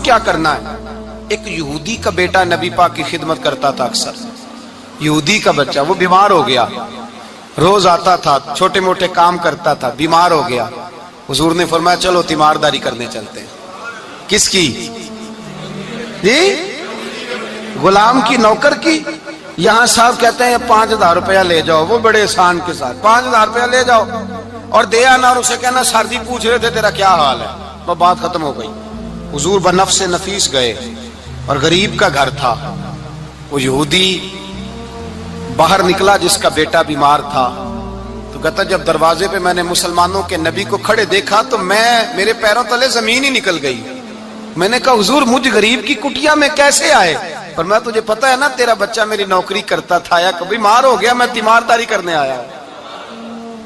کیا کرنا ہے. ایک یہودی کا بیٹا نبی پاک کی خدمت کرتا تھا اکثر. یہودی کا بچہ وہ بیمار ہو گیا, روز آتا تھا, چھوٹے موٹے کام کرتا تھا, بیمار ہو گیا. حضور نے فرمایا چلو تیمارداری کرنے چلتے ہیں. کس کی جی؟ غلام کی, نوکر کی. یہاں صاحب کہتے ہیں 5,000 روپیہ لے جاؤ, وہ بڑے احسان کے ساتھ 5,000 روپیہ لے جاؤ اور دے آنا, اور اسے کہنا سر جی پوچھ رہے تھے تیرا کیا حال ہے. وہ بات ختم ہو گئی. حضور بنفس نفیس گئے اور غریب کا گھر تھا. وہ یہودی باہر نکلا جس کا بیٹا بیمار تھا, تو کہتا جب دروازے پہ میں نے مسلمانوں کے نبی کو کھڑے دیکھا تو میرے پیروں تلے زمین ہی نکل گئی. میں نے کہا حضور مجھ غریب کی کٹیا میں کیسے آئے؟ پر میں تجھے پتا ہے نا تیرا بچہ میری نوکری کرتا تھا, یا کبھی بیمار ہو گیا, میں تیمارداری کرنے آیا.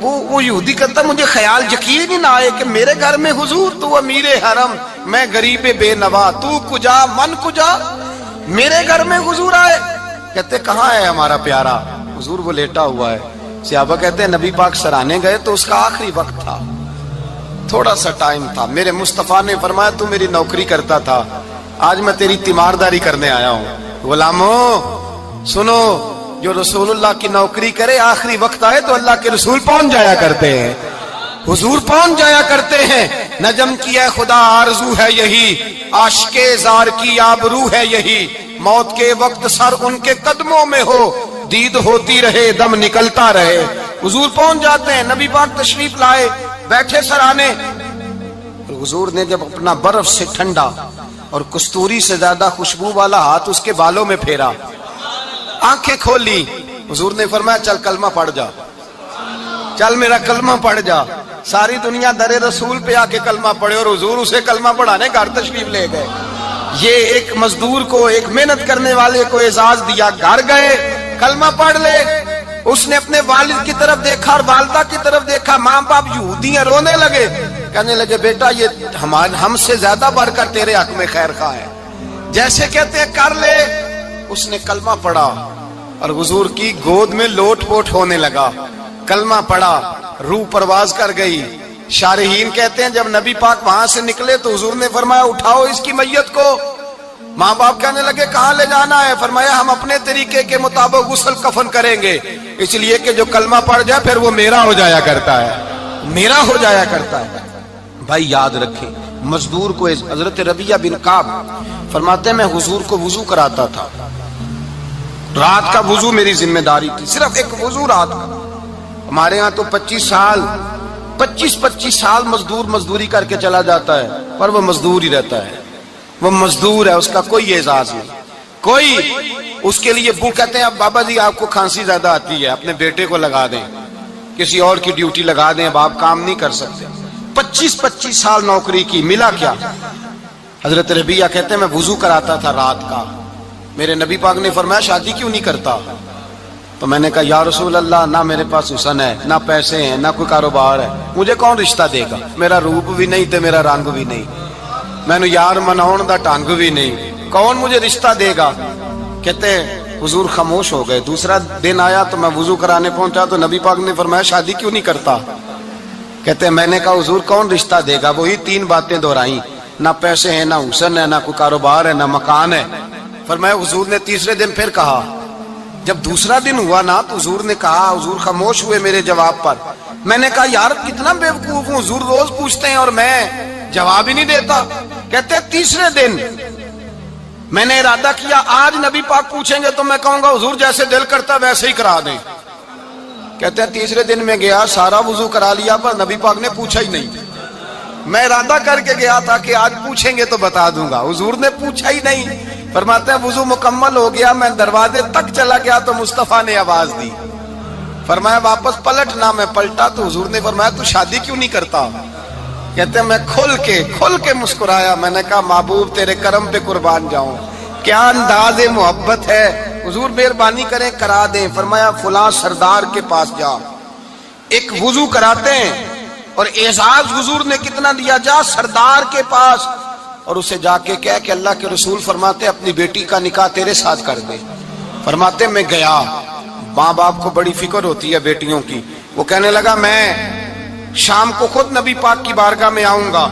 وہ یہودی کہتا مجھے خیال یقین ہی نہ آئے کہ میرے گھر میں حضور, تو امیر حرم, میں غریب بے نوا, تو کجا من کجا, میرے گھر میں حضور آئے. کہتے کہاں ہے ہمارا پیارا؟ حضور وہ لیٹا ہوا ہے. صحابہ کہتے ہیں نبی پاک سرانے گئے تو اس کا آخری وقت تھا, تھوڑا سا ٹائم تھا. میرے مصطفیٰ نے فرمایا تو میری نوکری کرتا تھا, آج میں تیری تیمارداری کرنے آیا ہوں. غلاموں سنو, جو رسول اللہ کی نوکری کرے آخری وقت آئے تو اللہ کے رسول پہنچ جایا کرتے ہیں, حضور پہنچ جایا کرتے ہیں. نجم کی ہے خدا آرزو ہے یہی, عاشق زار کی آبرو ہے یہی, موت کے وقت سر ان کے قدموں میں ہو, دید ہوتی رہے دم نکلتا رہے. حضور پہنچ جاتے ہیں. نبی پاک تشریف لائے, بیٹھے سرانے. حضور نے جب اپنا برف سے ٹھنڈا اور کستوری سے زیادہ خوشبو والا ہاتھ اس کے بالوں میں پھیرا, آنکھیں کھولی, حضور نے فرمایا چل کلمہ پڑھ جا, چل میرا کلمہ پڑھ جا. ساری دنیا در رسول پہ آ کے کلمہ پڑھے اور حضور اسے کلمہ پڑھانے گھر تشریف لے گئے. یہ ایک مزدور کو, ایک محنت کرنے والے کو اعزاز دیا. گھر گئے, کلمہ پڑھ لے. اس نے اپنے والد کی طرف دیکھا اور والدہ کی طرف دیکھا. ماں باپ یہودی ہیں, رونے لگے, کہنے لگے بیٹا یہ ہم سے زیادہ بڑھ کر تیرے حق میں خیر خواہ ہے, جیسے کہتے ہیں کر لے. اس نے کلمہ پڑھا اور حضور کی گود میں لوٹ پوٹ ہونے لگا. کلمہ پڑھا, روح پرواز کر گئی. شارحین کہتے ہیں جب نبی پاک وہاں سے نکلے تو حضور نے فرمایا اٹھاؤ اس کی میت کو. ماں باپ کہنے لگے کہاں لے جانا ہے؟ فرمایا ہم اپنے طریقے کے مطابق غسل کفن کریں گے, اس لیے کہ جو کلمہ پڑھ جائے پھر وہ میرا ہو جایا کرتا ہے, میرا ہو جایا کرتا ہے. بھائی یاد رکھیں, مزدور کو حضرت ربیہ بن کعب فرماتے ہیں میں حضور کو وضو کراتا تھا, رات کا وضو میری ذمہ داری تھی, صرف ایک وضو رات کا. ہمارے ہاں تو 25 سال مزدور مزدوری کر کے چلا جاتا ہے, پر وہ مزدور ہی رہتا ہے, وہ مزدور ہے, اس کا کوئی اعزاز نہیں, کوئی. اس کے لیے وہ کہتے ہیں اب بابا جی آپ کو کھانسی زیادہ آتی ہے, اپنے بیٹے کو لگا دیں, کسی اور کی ڈیوٹی لگا دیں, اب آپ کام نہیں کر سکتے. 25 سال نوکری کی, ملا کیا؟ حضرت ربیہ کہتے ہیں میں وضو کراتا تھا رات کا. میرے نبی پاک نے فرمایا شادی کیوں نہیں کرتا؟ تو میں نے کہا یا رسول اللہ نہ میرے پاس حسن ہے, نہ پیسے ہیں, نہ کوئی کاروبار ہے, مجھے کون رشتہ دے گا؟ میرا روپ بھی نہیں تے میرا رنگ بھی نہیں, میں نے یار مناؤن دا ٹانگ بھی نہیں, کون مجھے رشتہ دے گا؟ کہتے ہیں حضور خاموش ہو گئے. دوسرا دن آیا تو میں وضو کرانے پہنچا تو نبی پاک نے فرمایا شادی کیوں نہیں کرتا؟ کہتے ہیں میں نے کہا حضور کون رشتہ دے گا؟ وہی 3 باتیں دہرائیں, نہ پیسے ہیں, نہ حسن ہے, نہ کوئی کاروبار ہے, نہ مکان ہے. فرمایا حضور نے تیسرے دن پھر کہا. جب دوسرا دن ہوا نا تو حضور نے کہا, حضور خاموش ہوئے میرے جواب پر. میں نے کہا یار کتنا بیوقوف ہوں, حضور روز پوچھتے ہیں اور میں جواب ہی نہیں دیتا. کہتے ہیں تیسرے دن میں نے ارادہ کیا آج نبی پاک پوچھیں گے تو میں کہوں گا حضور جیسے دل کرتا ویسے ہی کرا دیں. کہتے ہیں تیسرے دن میں گیا, سارا وضو کرا لیا, پر نبی پاک نے پوچھا ہی نہیں. میں ارادہ کر کے گیا تھا کہ آج پوچھیں گے تو بتا دوں گا, حضور نے پوچھا ہی نہیں. فرماتے ہیں وضو مکمل ہو گیا, میں دروازے تک چلا گیا تو مصطفیٰ نے آواز دی. فرمایا واپس پلٹ نہ, میں پلٹا تو حضور نے فرمایا تو شادی کیوں نہیں کرتا؟ کہتے ہیں میں کھل کے مسکرایا. میں نے کہا محبوب تیرے کرم پہ قربان جاؤں, کیا انداز محبت ہے, حضور مہربانی کریں کرا دیں. فرمایا فلاں سردار کے پاس جا, ایک وضو کراتے ہیں, اور اعزاز حضور نے کتنا دیا, جا سردار کے پاس اور اسے جا کے کہہ کہ اللہ کے رسول فرماتے اپنی بیٹی کا نکاح تیرے ساتھ کر دے. فرماتے میں گیا, ماں باپ کو بڑی فکر ہوتی ہے بیٹیوں کی. وہ کہنے لگا میں شام کو خود نبی پاک کی بارگاہ میں آؤں گا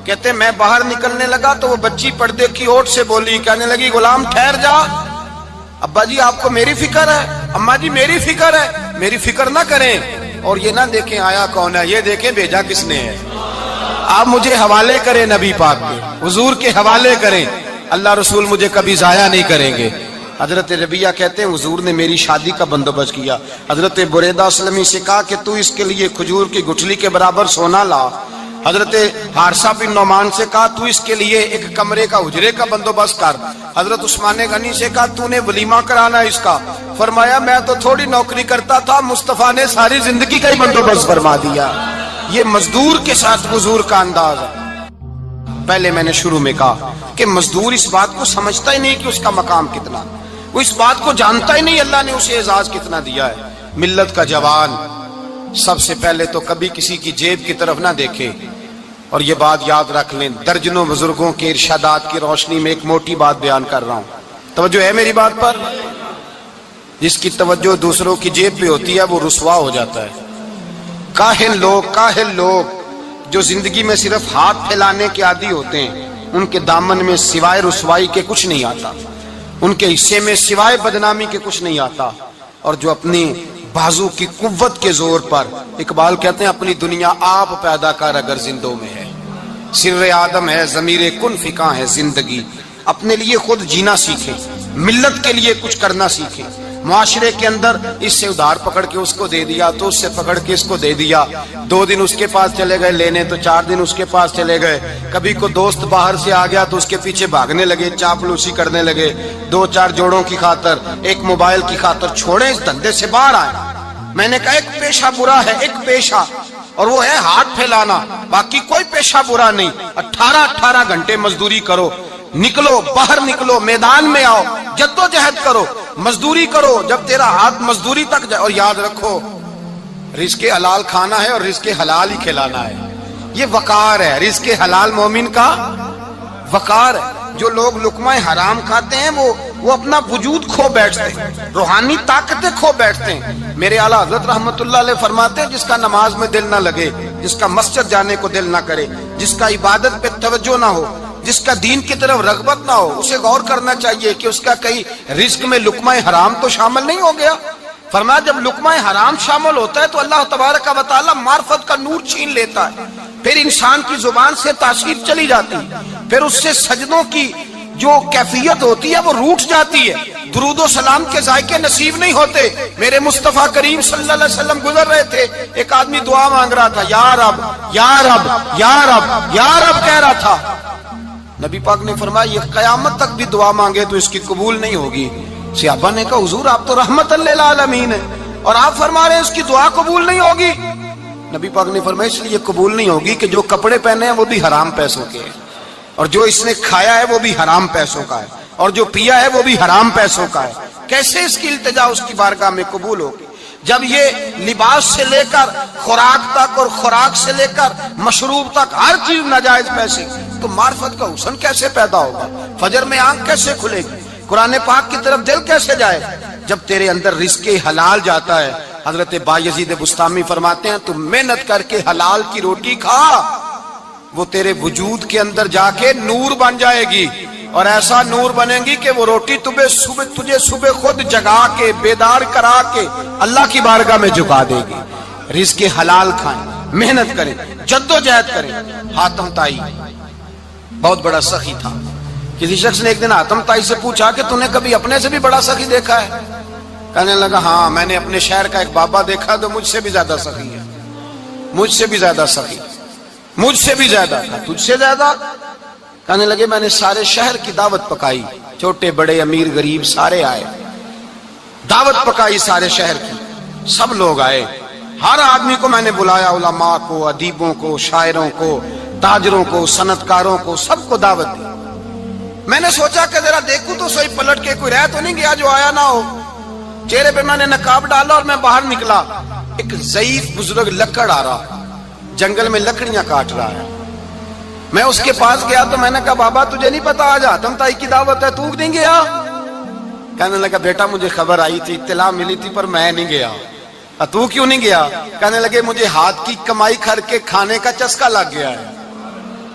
کہ کہتے میں باہر نکلنے لگا تو وہ بچی پردے کی اوٹ سے بولی, کہنے لگی غلام ٹھہر جا, ابا جی آپ کو میری فکر ہے, اماں جی میری فکر ہے, میری فکر نہ کریں اور یہ نہ دیکھیں آیا کون ہے, یہ دیکھیں بھیجا کس نے ہے. آپ مجھے حوالے کریں نبی پاک کے, حضور کے حوالے کریں, اللہ رسول مجھے کبھی ضائع نہیں کریں گے. حضرت ربیہ کہتے ہیں حضور نے میری شادی کا بندوبست کیا. حضرت بریدہ اسلمی سے کہا کہ تو اس کے لیے کھجور کی گٹھلی کے برابر سونا لا. حضرت حارثہ بن نعمان سے کہا تو اس کے لیے ایک کمرے کا حجرے کا بندوبست کر. حضرت عثمان غنی سے کہا تو نے ولیمہ کرانا اس کا. فرمایا میں تو تھوڑی نوکری کرتا تھا, مصطفیٰ نے ساری زندگی کا ہی بندوبست فرما دیا. یہ مزدور کے ساتھ حضور کا انداز ہے. پہلے میں نے شروع میں کہا کہ مزدور اس بات کو سمجھتا ہی نہیں کہ اس کا مقام کتنا, وہ اس بات کو جانتا ہی نہیں اللہ نے اسے اعزاز کتنا دیا ہے. ملت کا جوان سب سے پہلے تو کبھی کسی کی جیب کی طرف نہ دیکھے. اور یہ بات یاد رکھ لیں, درجنوں بزرگوں کے ارشادات کی روشنی میں ایک موٹی بات بیان کر رہا ہوں, توجہ ہے میری بات پر. جس کی توجہ دوسروں کی جیب پہ ہوتی ہے وہ رسوا ہو جاتا ہے. کاہل لوگ جو زندگی میں صرف ہاتھ پھیلانے کے عادی ہوتے ہیں, ان کے دامن میں سوائے رسوائی کے کچھ نہیں آتا, ان کے حصے میں سوائے بدنامی کے کچھ نہیں آتا. اور جو اپنی بازو کی قوت کے زور پر, اقبال کہتے ہیں اپنی دنیا آپ پیدا کر اگر زندوں میں ہے, سر آدم ہے ضمیر کن فکاں ہے زندگی. اپنے لیے خود جینا سیکھیں, ملت کے لیے کچھ کرنا سیکھیں. معاشرے کے اندر اس سے ادھار پکڑ کے اس کو دے دیا تو اس سے پکڑ کے اس کو دے دیا, 2 دن اس کے پاس چلے گئے لینے تو 4 دن اس کے پاس چلے گئے. کبھی کو دوست باہر سے آ گیا تو اس کے پیچھے بھاگنے لگے, چاپلوسی کرنے لگے, 2-4 جوڑوں کی خاطر, ایک موبائل کی خاطر. چھوڑیں اس دھندے سے باہر آئیں. میں نے کہا ایک پیشہ برا ہے, ایک پیشہ, اور وہ ہے ہاتھ پھیلانا, باقی کوئی پیشہ برا نہیں. 18 گھنٹے مزدوری کرو, نکلو باہر نکلو, میدان میں آؤ, جدوجہد کرو, مزدوری کرو جب تیرا ہاتھ مزدوری تک جائے. اور یاد رکھو رزق حلال کھانا ہے اور رزق حلال ہی کھلانا ہے. یہ وقار ہے, رزق حلال مومن کا وقار ہے. جو لوگ لقمہ حرام کھاتے ہیں وہ اپنا وجود کھو بیٹھتے ہیں, روحانی طاقتیں کھو بیٹھتے ہیں. میرے اعلیٰ حضرت رحمت اللہ علیہ فرماتے ہیں جس کا نماز میں دل نہ لگے, جس کا مسجد جانے کو دل نہ کرے, جس کا عبادت پہ توجہ نہ ہو, جس کا دین کی طرف رغبت نہ ہو, اسے غور کرنا چاہیے کہ اس کا کئی رزق میں لقمہ حرام تو شامل نہیں ہو گیا. فرمایا جب لقمہ حرام شامل ہوتا ہے تو اللہ تبارک و تعالی معرفت کا نور چھین لیتا ہے, پھر انسان کی زبان سے تاثیر چلی جاتی ہے, پھر اس سے سجدوں کی جو کیفیت ہوتی ہے وہ روٹ جاتی ہے, درود و سلام کے ذائقے نصیب نہیں ہوتے. میرے مصطفیٰ کریم صلی اللہ علیہ وسلم گزر رہے تھے, ایک آدمی دعا مانگ رہا تھا, یا رب یا رب یا رب یا رب کہہ رہا تھا. نبی پاک نے فرمایا یہ قیامت تک بھی دعا مانگے تو اس کی قبول نہیں ہوگی. صحابہ نے کہا حضور آپ تو رحمت للعالمین ہیں اور آپ فرما رہے ہیں اس کی دعا قبول نہیں ہوگی. نبی پاک نے فرمایا اس لیے قبول نہیں ہوگی کہ جو کپڑے پہنے ہیں وہ بھی حرام پیسوں کے ہیں, اور جو اس نے کھایا ہے وہ بھی حرام پیسوں کا ہے, اور جو پیا ہے وہ بھی حرام پیسوں کا ہے. کیسے اس کی التجا اس کی بارگاہ میں قبول ہوگی جب یہ لباس سے لے کر خوراک تک اور خوراک سے لے کر مشروب تک ہر چیز ناجائز پیسے. تو معرفت کا حسن کیسے پیدا ہوگا, فجر میں آنکھ کیسے کھلے گی, قرآن پاک کی طرف دل کیسے جائے جب تیرے اندر رزق حلال جاتا ہے. حضرت بایزید بستامی فرماتے ہیں تو محنت کر کے حلال کی روٹی کھا, وہ تیرے وجود کے اندر جا کے نور بن جائے گی, اور ایسا نور بنے گی کہ وہ روٹی تجھے صبح خود جگا کے بیدار کرا کے اللہ کی بارگاہ میں جھکا دے گی. رزق حلال کھائیں, محنت کریں, جدوجہد کریں. حاتم طائی بہت بڑا سخی تھا. کسی شخص نے ایک دن حاتم طائی سے پوچھا کہ تو نے کبھی اپنے سے بھی بڑا سخی دیکھا ہے؟ کہنے لگا ہاں میں نے اپنے شہر کا ایک بابا دیکھا تو مجھ سے بھی زیادہ سخی ہے, مجھ سے بھی زیادہ سخی, مجھ سے بھی زیادہ تھا, تجھ سے زیادہ. کہنے لگے میں نے سارے شہر کی دعوت پکائی, چھوٹے بڑے امیر غریب سارے آئے, دعوت پکائی سارے شہر کی, سب لوگ آئے, ہر آدمی کو میں نے بلایا, علماء کو, ادیبوں کو, شاعروں کو, تاجروں کو, صنعت کاروں کو, سب کو دعوت دی. میں نے سوچا کہ ذرا دیکھوں تو صحیح پلٹ کے کوئی رہ تو نہیں گیا جو آیا نہ ہو. چہرے پہ میں نے نقاب ڈالا اور میں باہر نکلا. ایک ضعیف بزرگ لکڑ آ رہا, جنگل میں لکڑیاں کاٹ رہا ہے. میں اس کے پاس گیا تو میں نے کہا بابا تجھے نہیں پتا آج حاتم طائی کی دعوت ہے, تو نہیں گیا؟ کہنے لگا بیٹا مجھے خبر آئی تھی, اطلاع ملی تھی, پر میں نہیں گیا. تو کیوں نہیں گیا؟ کہنے لگے مجھے ہاتھ کی کمائی کر کے کھانے کا چسکا لگ گیا ہے.